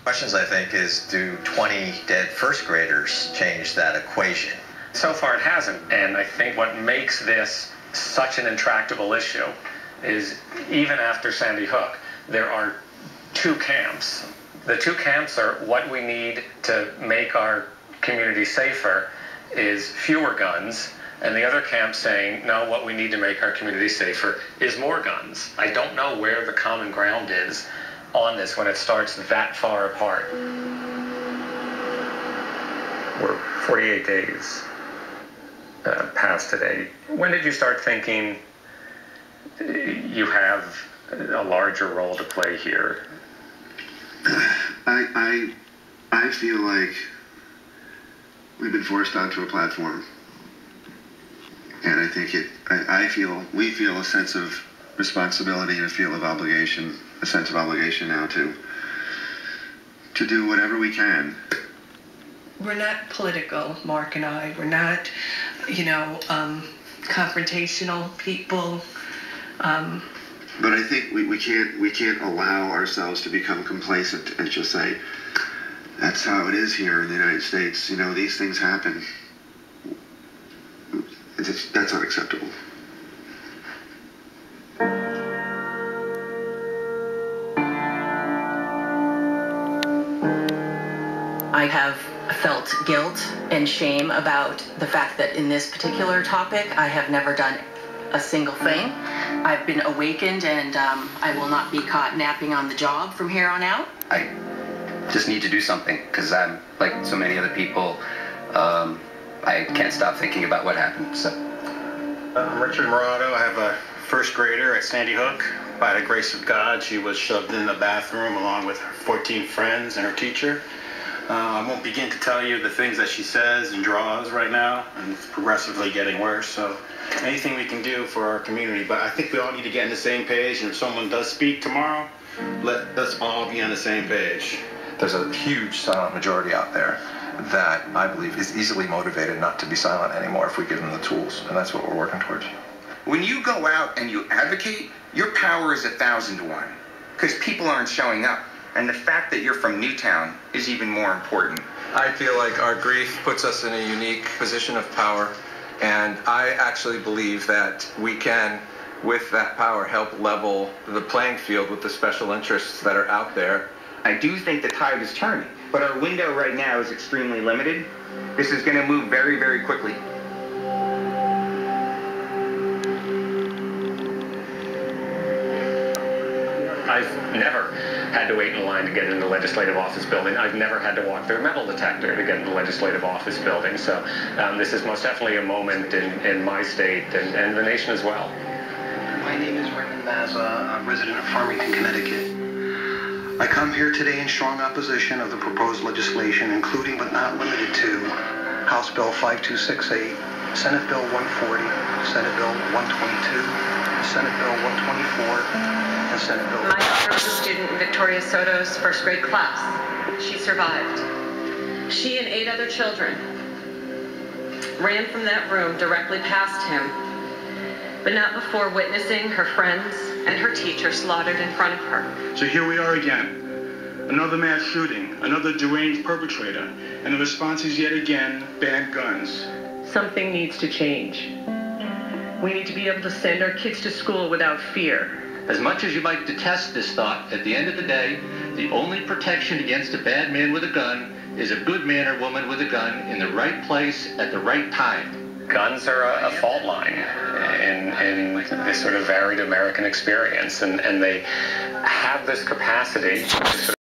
Questions, I think, is do 20 dead first graders change that equation? So far it hasn't, and I think what makes this such an intractable issue is even after Sandy Hook, there are two camps. The two camps are what we need to make our community safer is fewer guns, and the other camp saying, no, what we need to make our community safer is more guns. I don't know where the common ground is on this when it starts that far apart. We're 48 days past today. When did you start thinking you have a larger role to play here? I feel like we've been forced onto a platform, and I think we feel a sense of responsibility and a sense of obligation now to do whatever we can. We're not political, Mark and I. We're not, confrontational people. But I think we can't allow ourselves to become complacent and just say, that's how it is here in the United States. These things happen. That's unacceptable. I have felt guilt and shame about the fact that in this particular topic, I have never done a single thing. I've been awakened, and I will not be caught napping on the job from here on out. I just need to do something, because I'm like so many other people. I can't stop thinking about what happened. So I'm Richard Morado. I have a first grader at Sandy Hook. By the grace of God, she was shoved in the bathroom along with her 14 friends and her teacher. I won't begin to tell you the things that she says and draws right now, and it's progressively getting worse. So anything we can do for our community, but I think we all need to get on the same page, and if someone does speak tomorrow, let us all be on the same page. There's a huge silent majority out there that I believe is easily motivated not to be silent anymore if we give them the tools, and that's what we're working towards. When you go out and you advocate, your power is 1,000 to 1, because people aren't showing up. And the fact that you're from Newtown is even more important. I feel like our grief puts us in a unique position of power, and I actually believe that we can, with that power, help level the playing field with the special interests that are out there. I do think the tide is turning, but our window right now is extremely limited. This is going to move very, very quickly. I've never had to wait in line to get in the legislative office building. I've never had to walk through a metal detector to get in the legislative office building. So this is most definitely a moment in my state and the nation as well. My name is Raymond Mazza. I'm a resident of Farmington, Connecticut. I come here today in strong opposition of the proposed legislation, including but not limited to House Bill 5268, Senate Bill 140, Senate Bill 122, Senate Bill 124, and Senate Bill... My daughter was a student in Victoria Soto's first grade class. She survived. She and 8 other children ran from that room directly past him, but not before witnessing her friends and her teacher slaughtered in front of her. So here we are again. Another mass shooting, another deranged perpetrator, and the response is yet again banned guns. Something needs to change. We need to be able to send our kids to school without fear. As much as you might detest this thought, at the end of the day, the only protection against a bad man with a gun is a good man or woman with a gun in the right place at the right time. Guns are a fault line in this sort of varied American experience, and they have this capacity to sort of